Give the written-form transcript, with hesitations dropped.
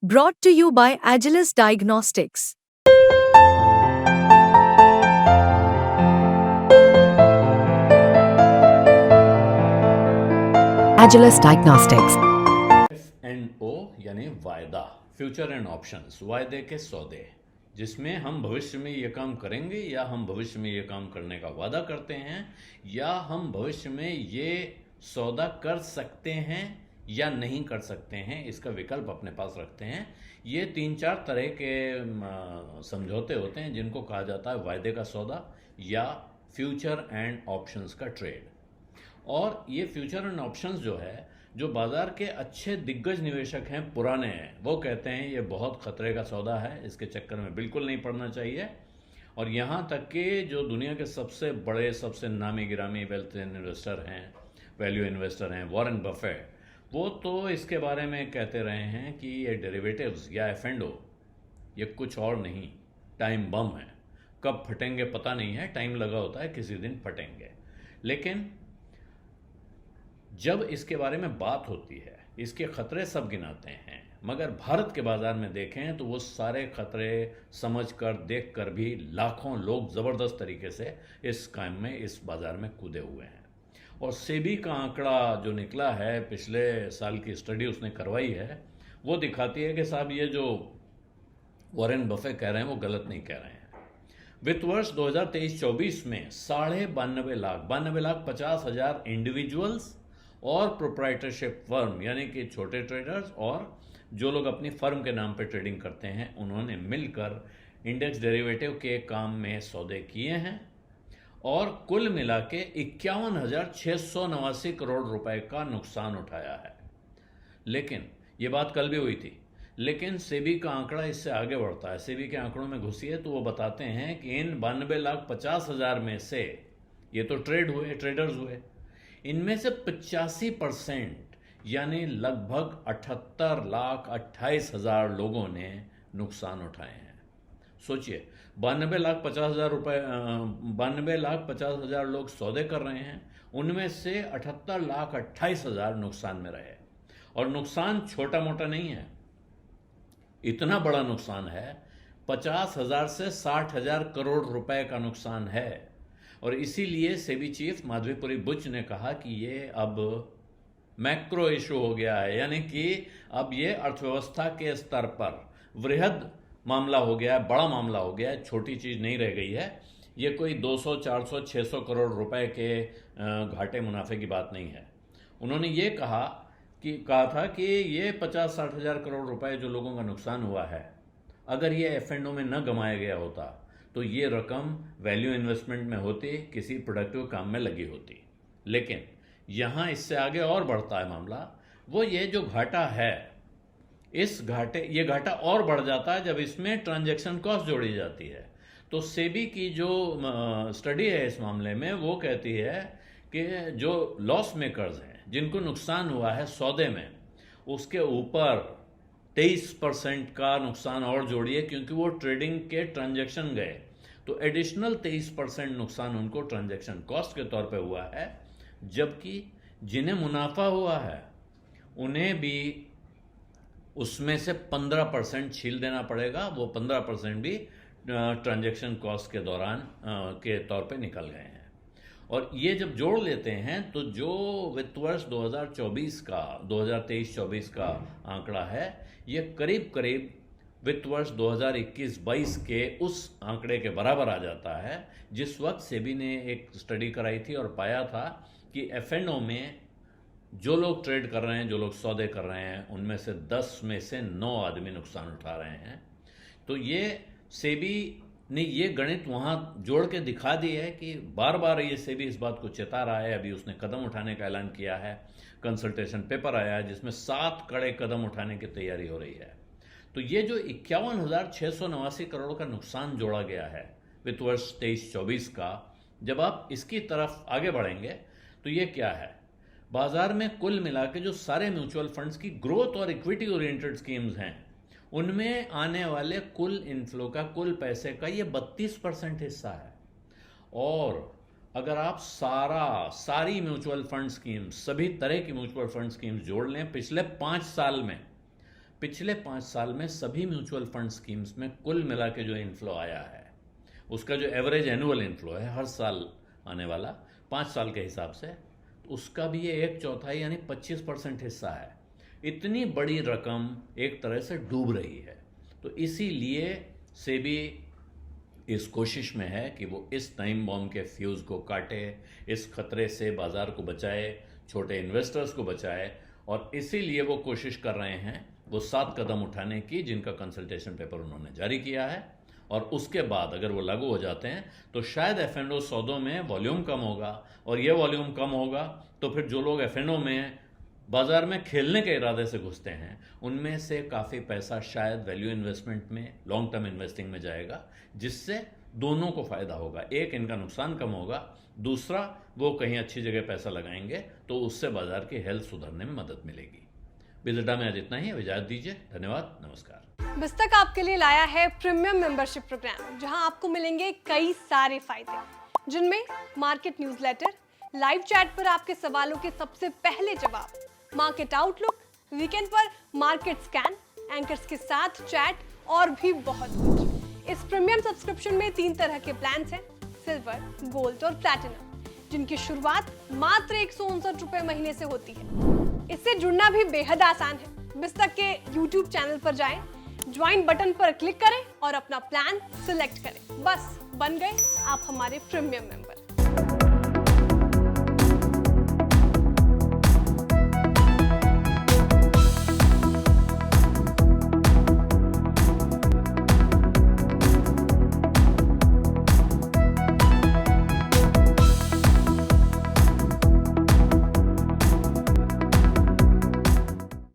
Brought to you by Agilus Diagnostics. Agilus Diagnostics. F&O यानी वायदा, future and options, वायदे के सौदे, जिसमें हम भविष्य में ये काम करेंगे या हम भविष्य में ये काम करने का वादा करते हैं या हम भविष्य में ये सौदा कर सकते हैं या नहीं कर सकते हैं, इसका विकल्प अपने पास रखते हैं। ये 3-4 तरह के समझौते होते हैं जिनको कहा जाता है वायदे का सौदा या फ्यूचर एंड ऑप्शंस का ट्रेड। और ये फ्यूचर एंड ऑप्शंस जो है, जो बाजार के अच्छे दिग्गज निवेशक हैं, पुराने हैं, वो कहते हैं ये बहुत खतरे का सौदा है, इसके चक्कर में बिल्कुल नहीं पड़ना चाहिए। और यहाँ तक कि जो दुनिया के सबसे बड़े, सबसे नामी गिरामी वेल्थ इन्वेस्टर हैं, वैल्यू इन्वेस्टर हैं, वॉरेन बफेट, वो तो इसके बारे में कहते रहे हैं कि ये डेरिवेटिव्स या F&O ये कुछ और नहीं, टाइम बम है, कब फटेंगे पता नहीं है, टाइम लगा होता है, किसी दिन फटेंगे। लेकिन जब इसके बारे में बात होती है, इसके खतरे सब गिनाते हैं, मगर भारत के बाजार में देखें तो वो सारे खतरे समझकर, देखकर भी लाखों लोग ज़बरदस्त तरीके से इस काम में, इस बाजार में कूदे हुए हैं। और सेबी का आंकड़ा जो निकला है, पिछले साल की स्टडी उसने करवाई है, वो दिखाती है कि साहब ये जो वॉरेन बफेट कह रहे हैं वो गलत नहीं कह रहे हैं। वित्त वर्ष 2023-24 में 92,50,000 इंडिविजुअल्स और प्रोप्राइटरशिप फर्म यानी कि छोटे ट्रेडर्स और जो लोग अपनी फर्म के नाम पे ट्रेडिंग करते हैं, उन्होंने मिलकर इंडेक्स डेरिवेटिव के काम में सौदे किए हैं और कुल मिला के 51,689 करोड़ रुपए का नुकसान उठाया है। लेकिन ये बात कल भी हुई थी, लेकिन सेबी का आंकड़ा इससे आगे बढ़ता है। सेबी के आंकड़ों में घुसिए तो वो बताते हैं कि इन 92,50,000 में से, ये तो ट्रेडर्स हुए, इनमें से 85% यानी लगभग 78,28,000 लोगों ने नुकसान उठाए हैं। सोचिए, 92,50,000 लोग सौदे कर रहे हैं, उनमें से 78,28,000 नुकसान में रहे। और नुकसान छोटा मोटा नहीं है, इतना बड़ा नुकसान है, 50,000 से 60,000 करोड़ रुपए का नुकसान है। और इसीलिए सेबी चीफ माधवीपुरी बुच ने कहा कि ये अब मैक्रो इशू हो गया है, यानी कि अब ये अर्थव्यवस्था के स्तर पर वृहद मामला हो गया है, बड़ा मामला हो गया है, छोटी चीज़ नहीं रह गई है। ये कोई 200, 400, 600 करोड़ रुपए के घाटे मुनाफे की बात नहीं है। उन्होंने ये कहा था कि ये 50-60 हज़ार करोड़ रुपए जो लोगों का नुकसान हुआ है, अगर ये F&O में न गंवाया गया होता तो ये रकम वैल्यू इन्वेस्टमेंट में होती, किसी प्रोडक्टिव काम में लगी होती। लेकिन यहाँ इससे आगे और बढ़ता है मामला। वो ये जो घाटा है, ये घाटा और बढ़ जाता है जब इसमें ट्रांजैक्शन कॉस्ट जोड़ी जाती है। तो सेबी की जो स्टडी है इस मामले में, वो कहती है कि जो लॉस मेकर्स हैं, जिनको नुकसान हुआ है सौदे में, उसके ऊपर 23% का नुकसान और जोड़िए, क्योंकि वो ट्रेडिंग के ट्रांजैक्शन गए, तो एडिशनल 23% नुकसान उनको ट्रांजैक्शन कॉस्ट के तौर पे हुआ है। जबकि जिन्हें मुनाफा हुआ है उन्हें भी उसमें से 15% छील देना पड़ेगा। वो 15% भी ट्रांजैक्शन कॉस्ट के दौरान के तौर पे निकल गए हैं। और ये जब जोड़ लेते हैं तो जो वित्त वर्ष 2023-24 का आंकड़ा है, ये करीब करीब वित्त वर्ष 2021-22 के उस आंकड़े के बराबर आ जाता है, जिस वक्त सेबी ने एक स्टडी कराई थी और पाया था कि F&O में जो लोग ट्रेड कर रहे हैं, जो लोग सौदे कर रहे हैं, उनमें से 10 में से 9 आदमी नुकसान उठा रहे हैं। तो ये सेबी ने ये गणित वहाँ जोड़ के दिखा दी है कि बार बार ये सेबी इस बात को चेता रहा है। अभी उसने कदम उठाने का ऐलान किया है, कंसल्टेशन पेपर आया है जिसमें 7 कड़े कदम उठाने की तैयारी हो रही है। तो ये जो 51,689 करोड़ का नुकसान जोड़ा गया है वित्त वर्ष 23-24 का, जब आप इसकी तरफ आगे बढ़ेंगे तो ये क्या है? बाजार में कुल मिला के जो सारे म्यूचुअल फंड्स की ग्रोथ और इक्विटी ओरिएंटेड स्कीम्स हैं, उनमें आने वाले कुल इनफ्लो का, कुल पैसे का ये 32% हिस्सा है। और अगर आप सारी म्यूचुअल फंड स्कीम्स, सभी तरह की म्यूचुअल फंड स्कीम्स जोड़ लें पिछले 5 साल में, पिछले 5 साल में सभी म्यूचुअल फंड स्कीम्स में कुल मिला के जो इनफ्लो आया है, उसका जो एवरेज एनुअल इनफ्लो है हर साल आने वाला 5 साल के हिसाब से, तो उसका भी ये 1/4 यानी 25% हिस्सा है। इतनी बड़ी रकम एक तरह से डूब रही है। तो इसीलिए सेबी इस कोशिश में है कि वो इस टाइम बॉम्ब के फ्यूज़ को काटे, इस खतरे से बाजार को बचाए, छोटे इन्वेस्टर्स को बचाए, और इसीलिए वो कोशिश कर रहे हैं वो 7 कदम उठाने की, जिनका कंसल्टेशन पेपर उन्होंने जारी किया है। और उसके बाद अगर वो लागू हो जाते हैं तो शायद F&O सौदों में वॉल्यूम कम होगा, और ये वॉल्यूम कम होगा तो फिर जो लोग F&O में बाजार में खेलने के इरादे से घुसते हैं, उनमें से काफ़ी पैसा शायद वैल्यू इन्वेस्टमेंट में, लॉन्ग टर्म इन्वेस्टिंग में जाएगा, जिससे दोनों को फ़ायदा होगा। एक, इनका नुकसान कम होगा, दूसरा वो कहीं अच्छी जगह पैसा लगाएंगे तो उससे बाजार की हेल्थ सुधरने में मदद मिलेगी। विजिटा में आज इतना ही, इजाज़त दीजिए। धन्यवाद, नमस्कार। बिस्तक आपके लिए लाया है प्रीमियम मेंबरशिप प्रोग्राम, जहां आपको मिलेंगे कई सारे फायदे, जिनमें मार्केट न्यूज़लेटर, लाइव चैट पर आपके सवालों के सबसे पहले जवाब, मार्केट आउटलुक, वीकेंड पर मार्केट स्कैन, एंकर्स के साथ चैट और भी बहुत कुछ। इस प्रीमियम सब्सक्रिप्शन में 3 तरह के प्लान्स हैं, सिल्वर, गोल्ड और प्लैटिनम, जिनकी शुरुआत मात्र 159 रुपए महीने से होती है। इससे जुड़ना भी बेहद आसान है। बिस्तक के YouTube चैनल पर जाएं, ज्वाइन बटन पर क्लिक करें और अपना प्लान सिलेक्ट करें। बस बन गए आप हमारे प्रीमियम मेंबर।